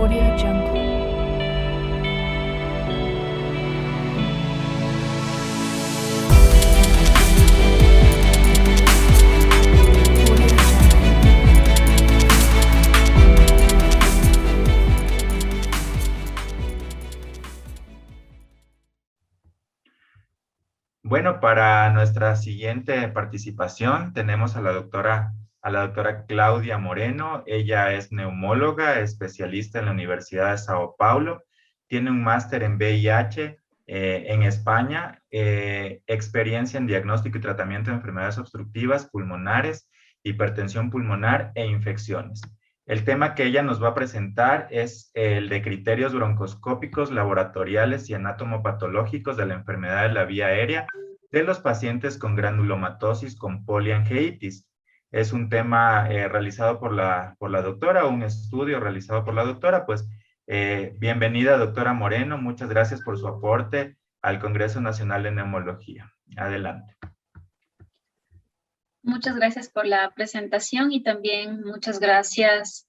Audio Jungle. Bueno, para nuestra siguiente participación tenemos a la doctora Claudia Moreno. Ella es neumóloga, especialista en la Universidad de Sao Paulo. Tiene un máster en VIH en España, experiencia en diagnóstico y tratamiento de enfermedades obstructivas pulmonares, hipertensión pulmonar e infecciones. El tema que ella nos va a presentar es el de criterios broncoscópicos, laboratoriales y anatomopatológicos de la enfermedad de la vía aérea de los pacientes con granulomatosis con poliangeitis. Es un tema realizado por la doctora, un estudio realizado por la doctora. Pues bienvenida, doctora Moreno. Muchas gracias por su aporte al Congreso Nacional de Neumología. Adelante. Muchas gracias por la presentación y también muchas gracias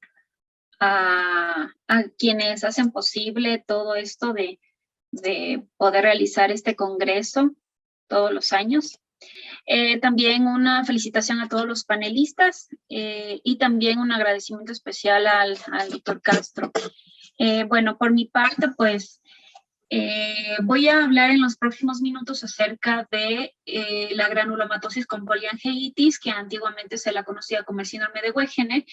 a quienes hacen posible todo esto de poder realizar este congreso todos los años. También una felicitación a todos los panelistas y también un agradecimiento especial al doctor Castro. Bueno, por mi parte, pues voy a hablar en los próximos minutos acerca de la granulomatosis con poliangeitis, que antiguamente se la conocía como el síndrome de Wegener,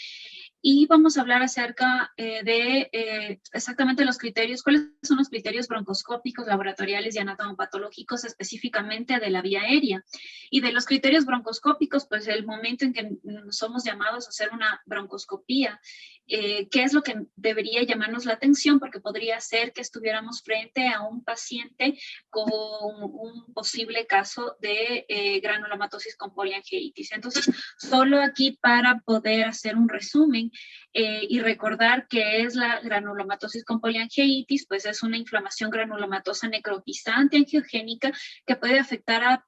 y vamos a hablar acerca de exactamente los criterios, cuáles son los criterios broncoscópicos, laboratoriales y anatomopatológicos específicamente de la vía aérea. Y de los criterios broncoscópicos, pues el momento en que somos llamados a hacer una broncoscopía, qué es lo que debería llamarnos la atención, porque podría ser que estuviéramos frente a un paciente con un posible caso de granulomatosis con poliangeitis. Entonces, solo aquí para poder hacer un resumen y recordar qué es la granulomatosis con poliangeitis, pues es una inflamación granulomatosa necrotizante angiogénica que puede afectar a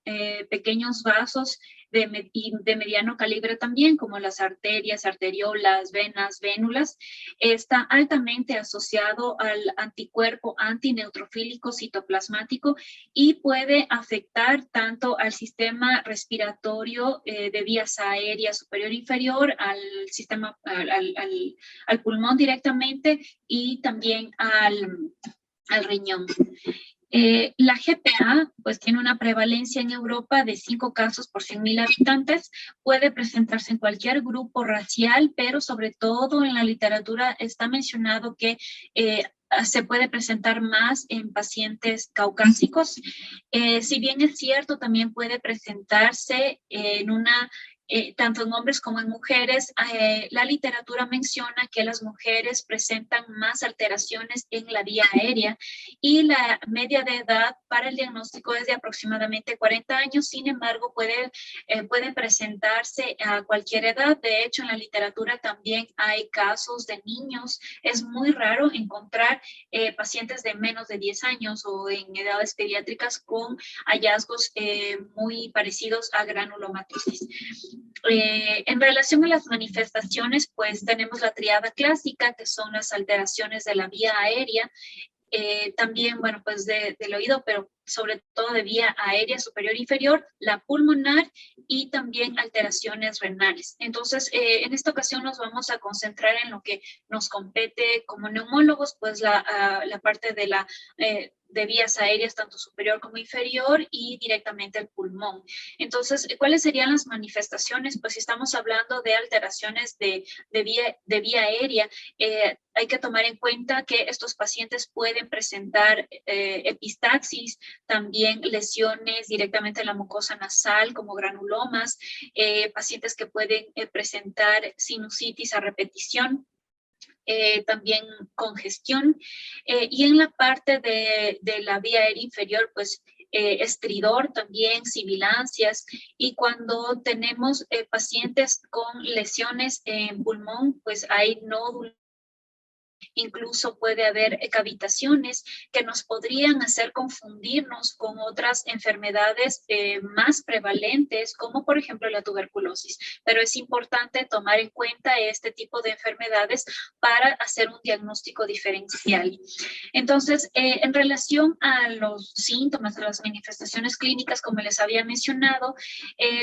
pequeños vasos de mediano calibre también, como las arterias, arteriolas, venas, vénulas. Está altamente asociado al anticuerpo antineutrofílico citoplasmático y puede afectar tanto al sistema respiratorio de vías aéreas superior e inferior, al sistema, al pulmón directamente y también al riñón. La GPA pues tiene una prevalencia en Europa de 5 casos por 100.000 habitantes, puede presentarse en cualquier grupo racial, pero sobre todo en la literatura está mencionado que se puede presentar más en pacientes caucásicos. Si bien es cierto, también puede presentarse en tanto en hombres como en mujeres. La literatura menciona que las mujeres presentan más alteraciones en la vía aérea y la media de edad para el diagnóstico es de aproximadamente 40 años. Sin embargo, pueden presentarse a cualquier edad. De hecho, en la literatura también hay casos de niños. Es muy raro encontrar pacientes de menos de 10 años o en edades pediátricas con hallazgos muy parecidos a granulomatosis. En relación a las manifestaciones, pues tenemos la triada clásica, que son las alteraciones de la vía aérea, también, bueno, pues del oído, pero sobre todo de vía aérea superior e inferior, la pulmonar y también alteraciones renales. Entonces, en esta ocasión nos vamos a concentrar en lo que nos compete como neumólogos, pues la parte de vías aéreas, tanto superior como inferior, y directamente el pulmón. Entonces, ¿cuáles serían las manifestaciones? Pues si estamos hablando de alteraciones de vía aérea, hay que tomar en cuenta que estos pacientes pueden presentar epistaxis, también lesiones directamente en la mucosa nasal como granulomas, pacientes que pueden presentar sinusitis a repetición, también congestión, y en la parte de la vía aérea inferior, pues estridor también, sibilancias, y cuando tenemos pacientes con lesiones en pulmón, pues hay nódulos incluso puede haber cavitaciones que nos podrían hacer confundirnos con otras enfermedades más prevalentes, como por ejemplo la tuberculosis. Pero es importante tomar en cuenta este tipo de enfermedades para hacer un diagnóstico diferencial. Entonces, en relación a los síntomas, a las manifestaciones clínicas, como les había mencionado,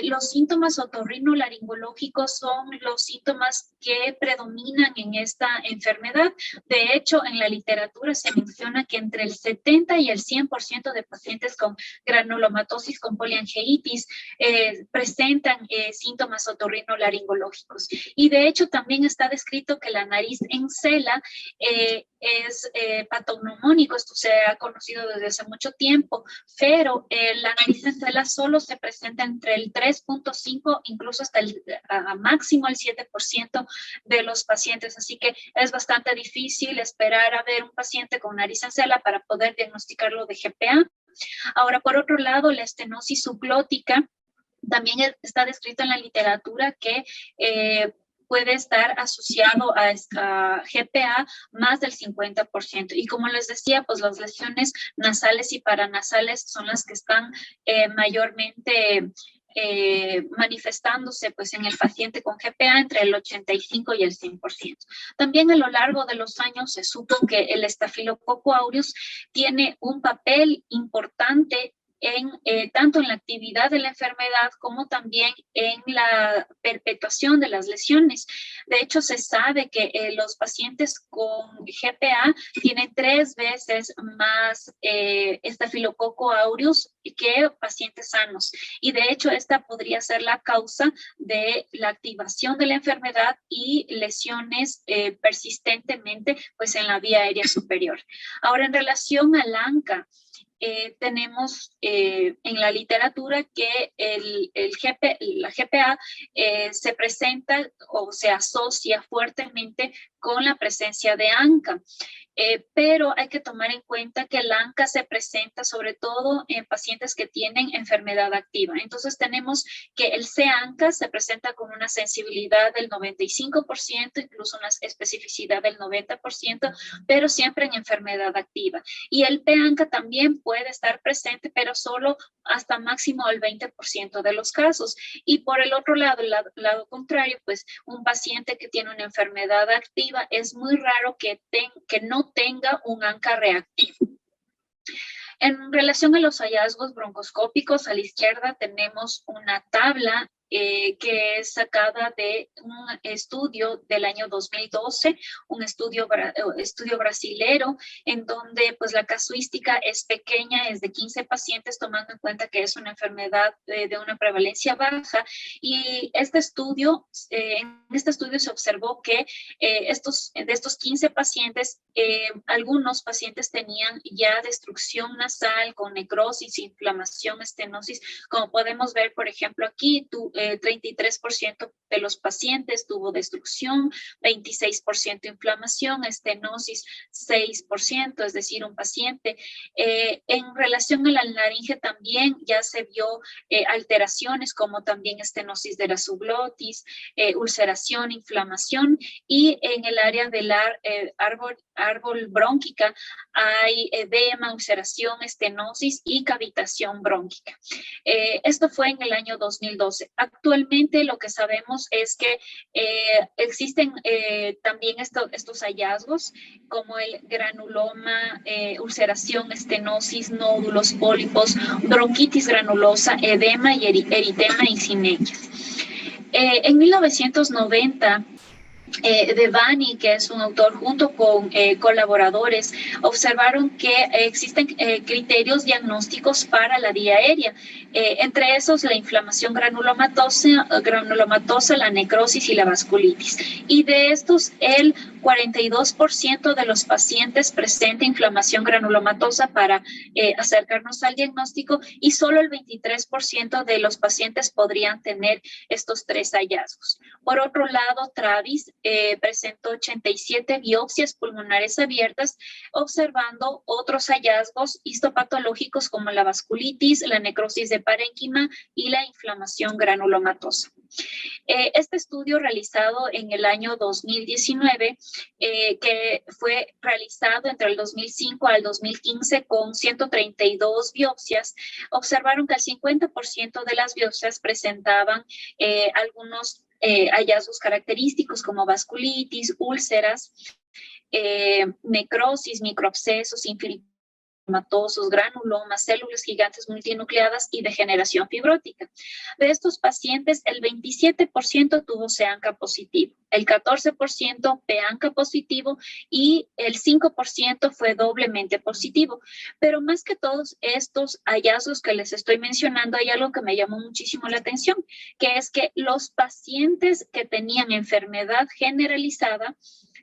los síntomas otorrinolaringológicos son los síntomas que predominan en esta enfermedad. De hecho, en la literatura se menciona que entre el 70 y el 100% de pacientes con granulomatosis con poliangeitis presentan síntomas otorrinolaringológicos. Y de hecho, también está descrito que la nariz en cela es patognomónico. Esto se ha conocido desde hace mucho tiempo, pero la nariz en cela solo se presenta entre el 3.5, incluso hasta el máximo el 7% de los pacientes. Así que es bastante difícil esperar a ver un paciente con nariz en cela para poder diagnosticarlo de GPA. Ahora, por otro lado, la estenosis subglótica también está descrito en la literatura que puede estar asociado a GPA más del 50%. Y como les decía, pues las lesiones nasales y paranasales son las que están mayormente manifestándose pues en el paciente con GPA entre el 85 y el 100%. También a lo largo de los años se supo que el Staphylococcus aureus tiene un papel importante tanto en la actividad de la enfermedad como también en la perpetuación de las lesiones. De hecho, se sabe que los pacientes con GPA tienen 3 veces más Staphylococcus aureus que pacientes sanos. Y de hecho, esta podría ser la causa de la activación de la enfermedad y lesiones persistentemente pues, en la vía aérea superior. Ahora, en relación al ANCA, tenemos en la literatura que la GPA se presenta o se asocia fuertemente con la presencia de ANCA. Pero hay que tomar en cuenta que el ANCA se presenta sobre todo en pacientes que tienen enfermedad activa. Entonces tenemos que el C-ANCA se presenta con una sensibilidad del 95%, incluso una especificidad del 90%, pero siempre en enfermedad activa. Y el P-ANCA también puede estar presente, pero solo hasta máximo el 20% de los casos. Y por el otro lado, el lado contrario, pues un paciente que tiene una enfermedad activa es muy raro que no tenga un ANCA reactivo. En relación a los hallazgos broncoscópicos, a la izquierda tenemos una tabla que es sacada de un estudio del año 2012, un estudio brasilero, en donde pues la casuística es pequeña, es de 15 pacientes, tomando en cuenta que es una enfermedad de una prevalencia baja. Y en este estudio se observó que de estos 15 pacientes, algunos pacientes tenían ya destrucción nasal con necrosis, inflamación, estenosis. Como podemos ver, por ejemplo, aquí 33% de los pacientes tuvo destrucción, 26% inflamación, estenosis 6%, es decir, un paciente. En relación a la laringe también ya se vio alteraciones como también estenosis de la subglotis, ulceración, inflamación, y en el área del árbol brónquica hay edema, ulceración, estenosis y cavitación brónquica. Esto fue en el año 2012. Actualmente lo que sabemos es que existen también estos hallazgos como el granuloma, ulceración, estenosis, nódulos, pólipos, bronquitis granulosa, edema y eritema y sinequias. En 1990, Devani, que es un autor, junto con colaboradores, observaron que existen criterios diagnósticos para la vía aérea, entre esos la inflamación granulomatosa, la necrosis y la vasculitis. Y de estos, el 42% de los pacientes presenta inflamación granulomatosa para acercarnos al diagnóstico, y solo el 23% de los pacientes podrían tener estos 3 hallazgos. Por otro lado, Travis presentó 87 biopsias pulmonares abiertas, observando otros hallazgos histopatológicos como la vasculitis, la necrosis de parénquima y la inflamación granulomatosa. Este estudio realizado en el año 2019 que fue realizado entre el 2005 al 2015 con 132 biopsias, observaron que el 50% de las biopsias presentaban algunos hallazgos característicos como vasculitis, úlceras, necrosis, microabscesos, infiltratosos, granulomas, células gigantes multinucleadas y degeneración fibrótica. De estos pacientes, el 27% tuvo CANCA positivo, el 14% PANCA positivo y el 5% fue doblemente positivo. Pero más que todos estos hallazgos que les estoy mencionando, hay algo que me llamó muchísimo la atención, que es que los pacientes que tenían enfermedad generalizada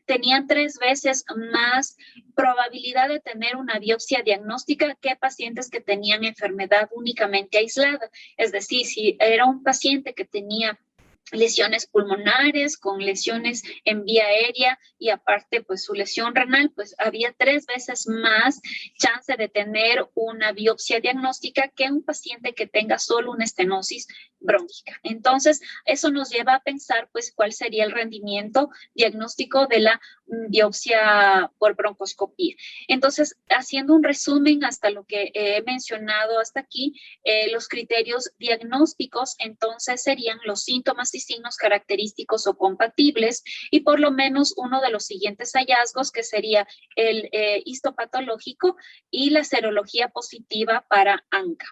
tenían 3 veces más probabilidad de tener una biopsia diagnóstica que pacientes que tenían enfermedad únicamente aislada. Es decir, si era un paciente que tenía lesiones pulmonares, con lesiones en vía aérea y aparte pues su lesión renal, pues había 3 veces más chance de tener una biopsia diagnóstica que un paciente que tenga solo una estenosis brónquica. Entonces, eso nos lleva a pensar pues cuál sería el rendimiento diagnóstico de la biopsia por broncoscopía. Entonces, haciendo un resumen hasta lo que he mencionado hasta aquí, los criterios diagnósticos entonces serían los síntomas y signos característicos o compatibles y por lo menos uno de los siguientes hallazgos que sería el histopatológico y la serología positiva para ANCA.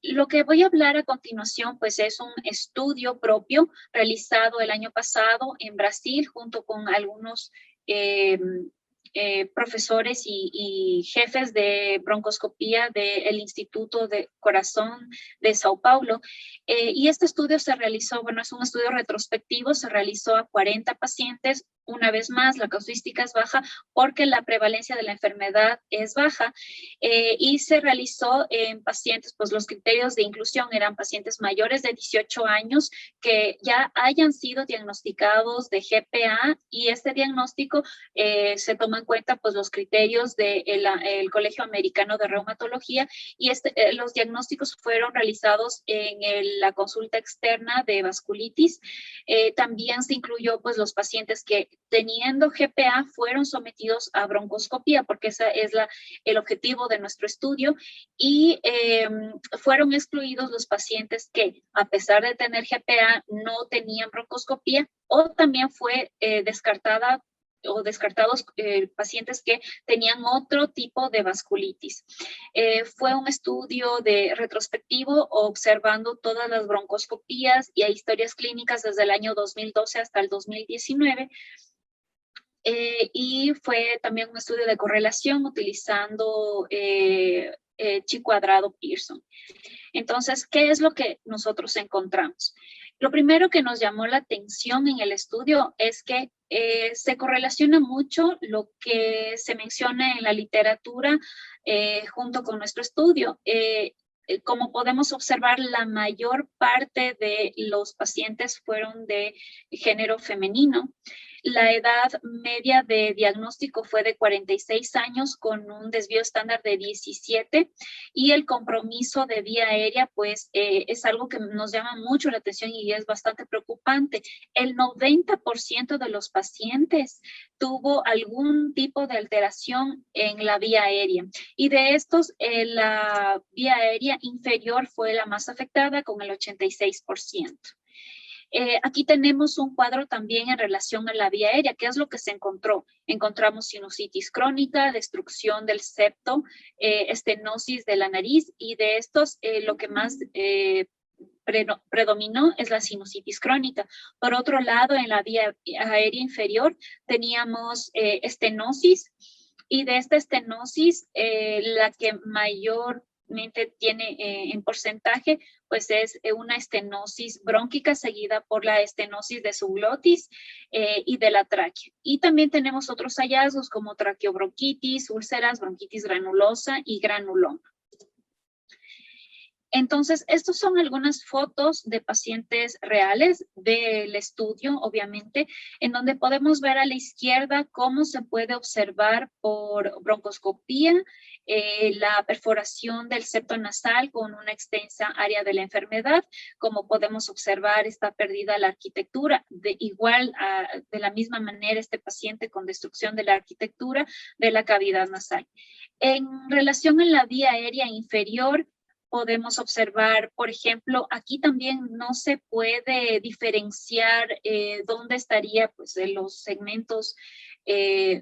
Lo que voy a hablar a continuación pues es un estudio propio realizado el año pasado en Brasil junto con algunos profesores y jefes de broncoscopía del Instituto de Corazón de Sao Paulo. Y este estudio se realizó, bueno, es un estudio retrospectivo, se realizó a 40 pacientes. Una vez más, la casuística es baja porque la prevalencia de la enfermedad es baja y se realizó en pacientes, pues los criterios de inclusión eran pacientes mayores de 18 años que ya hayan sido diagnosticados de GPA y este diagnóstico se toma en cuenta pues los criterios del Colegio Americano de Reumatología y los diagnósticos fueron realizados en la consulta externa de vasculitis. También se incluyó pues los pacientes que teniendo GPA fueron sometidos a broncoscopía porque ese es el objetivo de nuestro estudio y fueron excluidos los pacientes que a pesar de tener GPA no tenían broncoscopía o también fue descartados pacientes que tenían otro tipo de vasculitis. Fue un estudio retrospectivo observando todas las broncoscopías y historias clínicas desde el año 2012 hasta el 2019. Y fue también un estudio de correlación utilizando chi cuadrado Pearson. Entonces, ¿qué es lo que nosotros encontramos? Lo primero que nos llamó la atención en el estudio es que se correlaciona mucho lo que se menciona en la literatura junto con nuestro estudio. Como podemos observar, la mayor parte de los pacientes fueron de género femenino. La edad media de diagnóstico fue de 46 años con un desvío estándar de 17 y el compromiso de vía aérea pues es algo que nos llama mucho la atención y es bastante preocupante. El 90% de los pacientes tuvo algún tipo de alteración en la vía aérea y de estos la vía aérea inferior fue la más afectada con el 86%. Aquí tenemos un cuadro también en relación a la vía aérea. ¿Qué es lo que se encontró? Encontramos sinusitis crónica, destrucción del septo, estenosis de la nariz y de estos lo que más predominó es la sinusitis crónica. Por otro lado, en la vía aérea inferior teníamos estenosis y de esta estenosis la que mayormente tiene en porcentaje, pues es una estenosis brónquica seguida por la estenosis de subglotis y de la tráquea. Y también tenemos otros hallazgos como traqueobronquitis, úlceras, bronquitis granulosa y granuloma. Entonces, estos son algunas fotos de pacientes reales del estudio, obviamente, en donde podemos ver a la izquierda cómo se puede observar por broncoscopía la perforación del septo nasal con una extensa área de la enfermedad. Como podemos observar, está perdida la arquitectura. De la misma manera, este paciente con destrucción de la arquitectura de la cavidad nasal. En relación a la vía aérea inferior, podemos observar, por ejemplo, aquí también no se puede diferenciar dónde estaría pues, los segmentos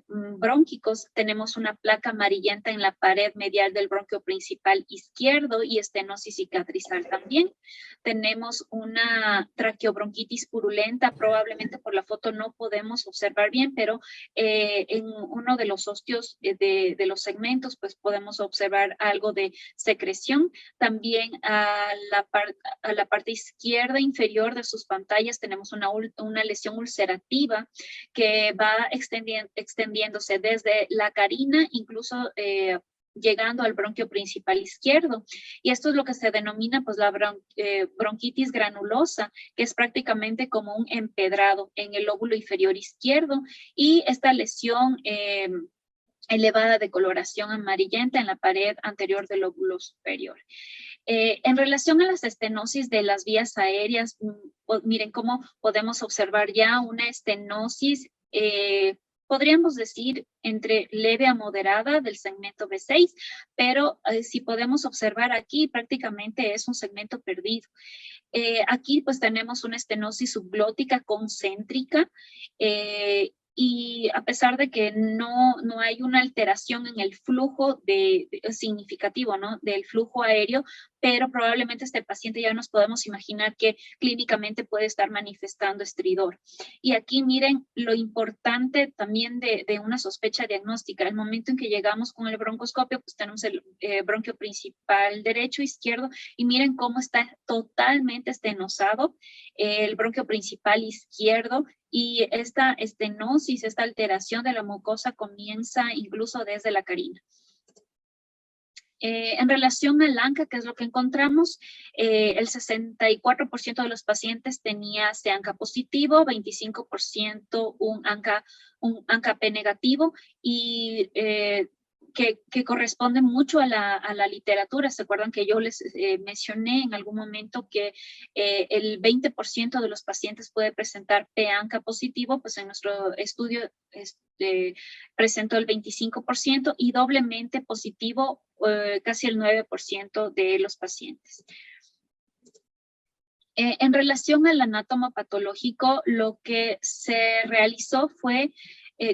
brónquicos. Tenemos una placa amarillenta en la pared medial del bronquio principal izquierdo y estenosis cicatrizal también. Tenemos una traqueobronquitis purulenta, probablemente por la foto no podemos observar bien, pero en uno de los ostios de los segmentos pues podemos observar algo de secreción. También a la parte izquierda inferior de sus pantallas tenemos una lesión ulcerativa que va extendiéndose desde la carina, incluso llegando al bronquio principal izquierdo. Y esto es lo que se denomina pues la bronquitis granulosa, que es prácticamente como un empedrado en el lóbulo inferior izquierdo. Y esta lesión elevada de coloración amarillenta en la pared anterior del lóbulo superior. En relación a las estenosis de las vías aéreas, miren cómo podemos observar ya una estenosis, podríamos decir entre leve a moderada del segmento B6, pero si podemos observar aquí, prácticamente es un segmento perdido. Aquí pues tenemos una estenosis subglótica concéntrica, y a pesar de que no hay una alteración en el flujo significativo, ¿no?, del flujo aéreo, pero probablemente este paciente ya nos podemos imaginar que clínicamente puede estar manifestando estridor. Y aquí miren lo importante también de una sospecha diagnóstica. El momento en que llegamos con el broncoscopio, pues tenemos el bronquio principal derecho, izquierdo, y miren cómo está totalmente estenosado el bronquio principal izquierdo. Y esta estenosis, esta alteración de la mucosa comienza incluso desde la carina. En relación al ANCA, ¿qué es lo que encontramos? El 64% de los pacientes tenía CANCA positivo, 25% un ANCA-P negativo, y que corresponde mucho a la literatura. ¿Se acuerdan que yo les mencioné en algún momento que el 20% de los pacientes puede presentar PANCA positivo? Pues en nuestro estudio presentó el 25% y doblemente positivo casi el 9% de los pacientes. En relación al anátomo patológico, lo que se realizó fue,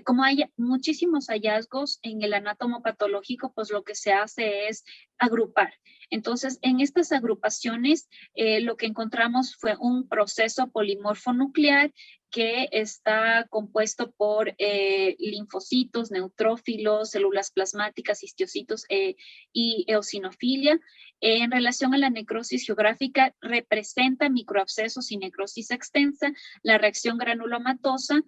como hay muchísimos hallazgos en el anátomo patológico, pues lo que se hace es agrupar. Entonces, en estas agrupaciones, lo que encontramos fue un proceso polimorfo nuclear que está compuesto por linfocitos, neutrófilos, células plasmáticas, histocitos y eosinofilia. En relación a la necrosis geográfica, representa microabscesos y necrosis extensa. La reacción granulomatosa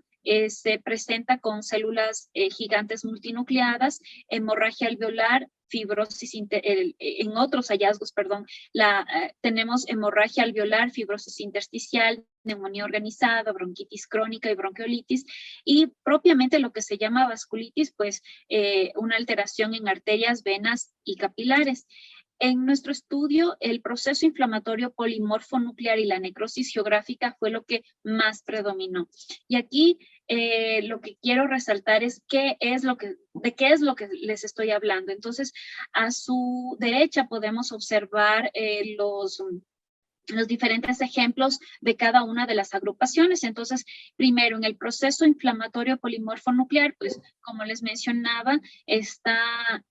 se presenta con células gigantes multinucleadas, hemorragia alveolar, fibrosis, en otros hallazgos, perdón, tenemos hemorragia alveolar, fibrosis intersticial, neumonía organizada, bronquitis crónica y bronquiolitis, y propiamente lo que se llama vasculitis, pues una alteración en arterias, venas y capilares. En nuestro estudio, el proceso inflamatorio polimorfo nuclear y la necrosis geográfica fue lo que más predominó. Y aquí lo que quiero resaltar es de qué es lo que les estoy hablando. Entonces, a su derecha podemos observar los diferentes ejemplos de cada una de las agrupaciones. Entonces, primero, en el proceso inflamatorio polimorfo nuclear, pues, como les mencionaba, está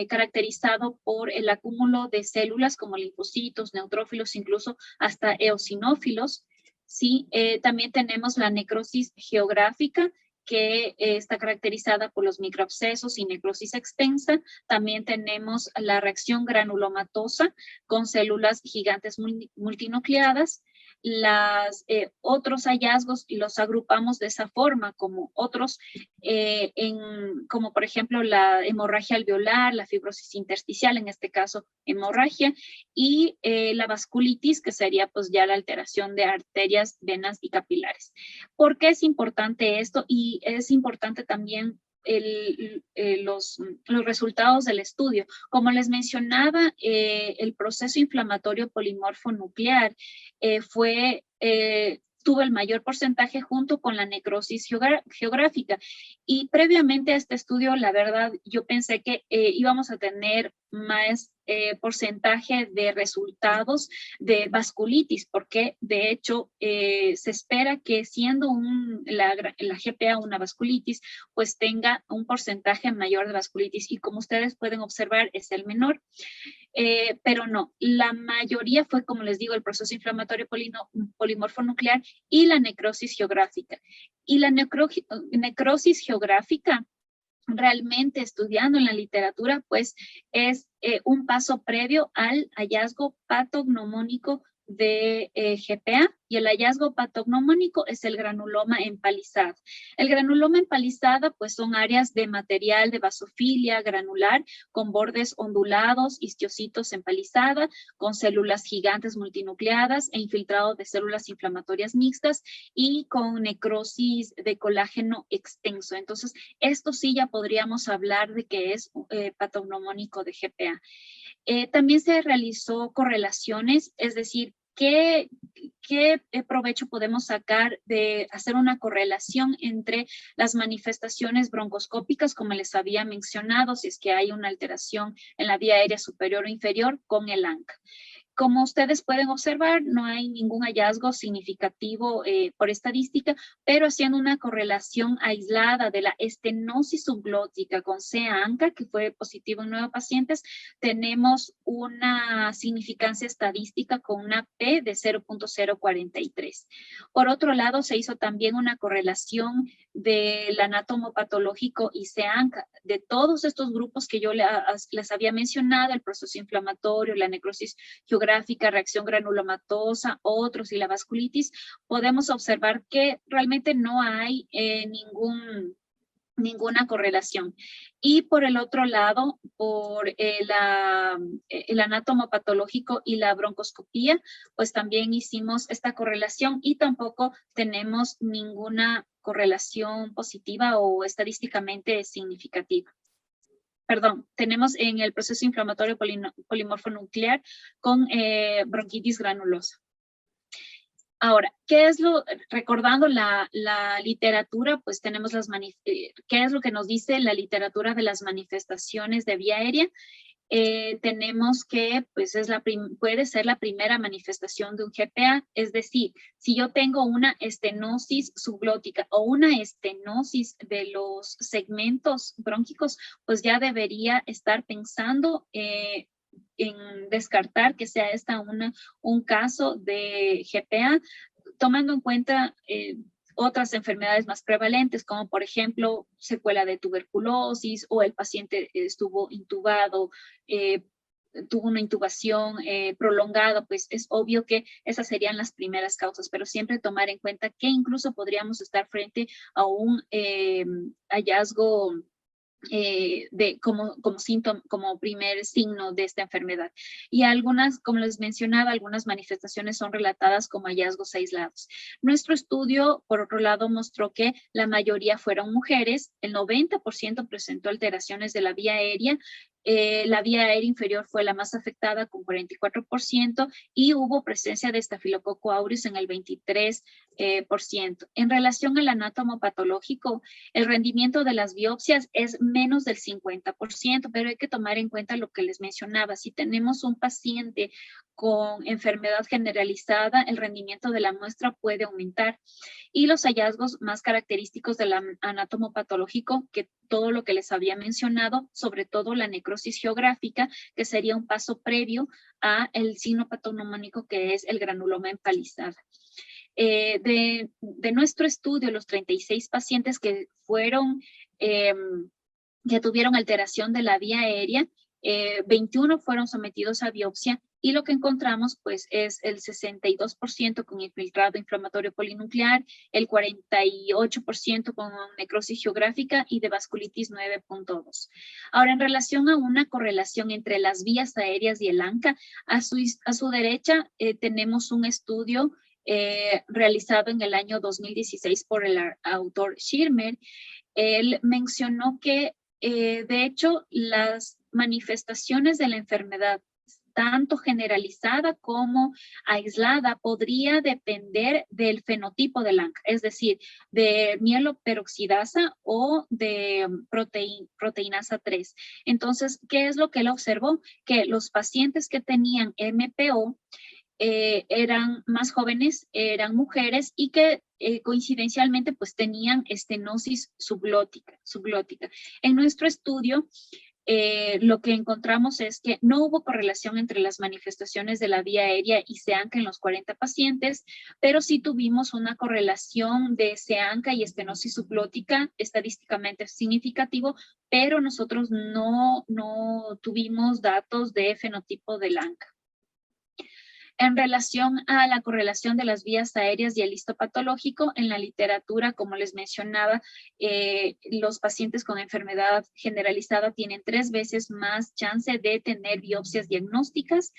caracterizado por el acúmulo de células como linfocitos, neutrófilos, incluso hasta eosinófilos. Sí, también tenemos la necrosis geográfica, que está caracterizada por los microabscesos y necrosis extensa. También tenemos la reacción granulomatosa con células gigantes multinucleadas. otros hallazgos y los agrupamos de esa forma, como otros, como por ejemplo la hemorragia alveolar, la fibrosis intersticial, en este caso hemorragia, y la vasculitis, que sería pues ya la alteración de arterias, venas y capilares. ¿Por qué es importante esto? Y es importante también los resultados del estudio. Como les mencionaba, el proceso inflamatorio polimorfo nuclear tuvo el mayor porcentaje junto con la necrosis geográfica. Y previamente a este estudio, la verdad, yo pensé que íbamos a tener más porcentaje de resultados de vasculitis, porque de hecho se espera que siendo la GPA una vasculitis, pues tenga un porcentaje mayor de vasculitis, y como ustedes pueden observar es el menor. Pero no, la mayoría fue, como les digo, el proceso inflamatorio polimorfo nuclear y la necrosis geográfica. Y la necrosis geográfica, realmente estudiando en la literatura, pues es un paso previo al hallazgo patognomónico de GPA, y el hallazgo patognomónico es el granuloma empalizado. El granuloma empalizado pues son áreas de material de basofilia granular con bordes ondulados, histiocitos empalizada, con células gigantes multinucleadas e infiltrado de células inflamatorias mixtas y con necrosis de colágeno extenso. Entonces, esto sí ya podríamos hablar de que es patognomónico de GPA. También se realizó correlaciones, es decir, ¿qué provecho podemos sacar de hacer una correlación entre las manifestaciones broncoscópicas, como les había mencionado, si es que hay una alteración en la vía aérea superior o inferior, con el ANCA? Como ustedes pueden observar, no hay ningún hallazgo significativo por estadística, pero haciendo una correlación aislada de la estenosis subglótica con CA-ANCA, que fue positivo en 9 pacientes, tenemos una significancia estadística con una P de 0.043. Por otro lado, se hizo también una correlación del anátomo patológico y CA-ANCA. De todos estos grupos que yo les había mencionado, el proceso inflamatorio, la necrosis geográfica, reacción granulomatosa, otros y la vasculitis, podemos observar que realmente no hay ninguna correlación. Y por el otro lado, por el anátomo patológico y la broncoscopía, pues también hicimos esta correlación y tampoco tenemos ninguna correlación positiva o estadísticamente significativa. Perdón, tenemos en el proceso inflamatorio polimorfo nuclear con bronquitis granulosa. Ahora, recordando la literatura, pues tenemos ¿qué es lo que nos dice la literatura de las manifestaciones de vía aérea? Tenemos que, pues, puede ser la primera manifestación de un GPA, es decir, si yo tengo una estenosis subglótica o una estenosis de los segmentos brónquicos, pues ya debería estar pensando en descartar que sea un caso de GPA, tomando en cuenta otras enfermedades más prevalentes, como por ejemplo secuela de tuberculosis, o el paciente estuvo intubado, tuvo una intubación prolongada, pues es obvio que esas serían las primeras causas, pero siempre tomar en cuenta que incluso podríamos estar frente a un hallazgo como primer signo de esta enfermedad. Y algunas, como les mencionaba, algunas manifestaciones son relatadas como hallazgos aislados. Nuestro estudio, por otro lado, mostró que la mayoría fueron mujeres, el 90% presentó alteraciones de la vía aérea. La vía aérea inferior fue la más afectada con 44% y hubo presencia de Staphylococcus aureus en el 23%. En relación al anátomo patológico, el rendimiento de las biopsias es menos del 50%, pero hay que tomar en cuenta lo que les mencionaba. Si tenemos un paciente con enfermedad generalizada, el rendimiento de la muestra puede aumentar. Y los hallazgos más característicos del anátomo patológico, que todo lo que les había mencionado, sobre todo la necrosis geográfica, que sería un paso previo a el signo patognomónico, que es el granuloma empalizado. De nuestro estudio, los 36 pacientes que tuvieron alteración de la vía aérea, 21 fueron sometidos a biopsia y lo que encontramos pues es el 62% con infiltrado inflamatorio polinuclear, el 48% con necrosis geográfica y de vasculitis 9.2. Ahora, en relación a una correlación entre las vías aéreas y el ANCA, a su derecha tenemos un estudio realizado en el año 2016 por el autor Schirmer. Él mencionó que, de hecho, las manifestaciones de la enfermedad, tanto generalizada como aislada, podría depender del fenotipo del ANCA, es decir, de mieloperoxidasa o de proteinasa 3. Entonces, ¿qué es lo que él observó? Que los pacientes que tenían MPO eran más jóvenes, eran mujeres y que coincidencialmente pues tenían estenosis subglótica. En nuestro estudio, lo que encontramos es que no hubo correlación entre las manifestaciones de la vía aérea y SEANCA en los 40 pacientes, pero sí tuvimos una correlación de SEANCA y estenosis subglótica estadísticamente significativo, pero nosotros no tuvimos datos de fenotipo del ANCA. En relación a la correlación de las vías aéreas y el histopatológico, en la literatura, como les mencionaba, los pacientes con enfermedad generalizada tienen 3 veces más chance de tener biopsias diagnósticas,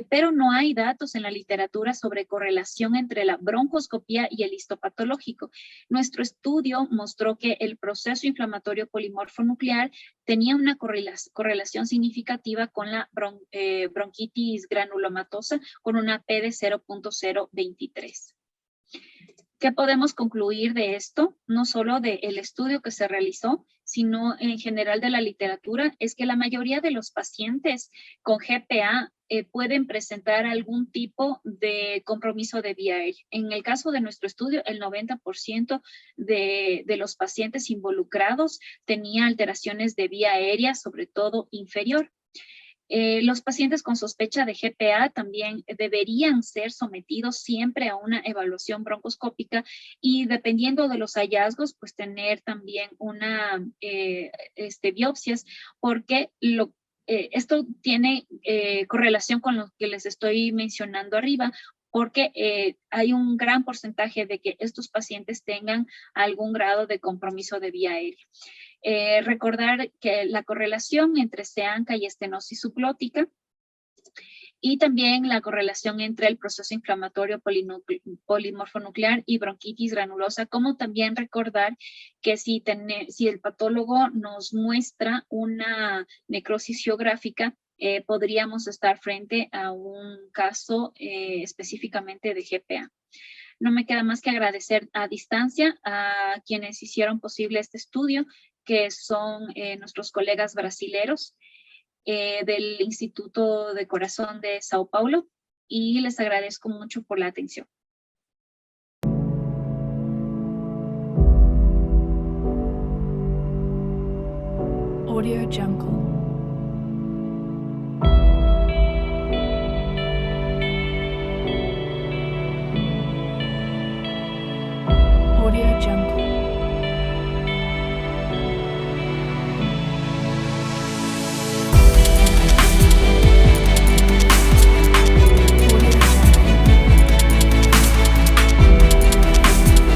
pero no hay datos en la literatura sobre correlación entre la broncoscopía y el histopatológico. Nuestro estudio mostró que el proceso inflamatorio polimorfonuclear tenía una correlación significativa con la bronquitis granulomatosa, con una P de 0.023. ¿Qué podemos concluir de esto? No solo del estudio que se realizó, sino en general de la literatura, es que la mayoría de los pacientes con GPA pueden presentar algún tipo de compromiso de vía aérea. En el caso de nuestro estudio, el 90% de los pacientes involucrados tenía alteraciones de vía aérea, sobre todo inferior. Los pacientes con sospecha de GPA también deberían ser sometidos siempre a una evaluación broncoscópica y dependiendo de los hallazgos, pues tener también una biopsias, porque esto tiene correlación con lo que les estoy mencionando arriba, porque hay un gran porcentaje de que estos pacientes tengan algún grado de compromiso de vía aérea. Recordar que la correlación entre SEANCA y estenosis subglótica y también la correlación entre el proceso inflamatorio polimorfonuclear y bronquitis granulosa, como también recordar que si el patólogo nos muestra una necrosis geográfica, podríamos estar frente a un caso específicamente de GPA. No me queda más que agradecer a distancia a quienes hicieron posible este estudio, que son nuestros colegas brasileros del Instituto de Corazón de Sao Paulo, y les agradezco mucho por la atención. Audio Jungle.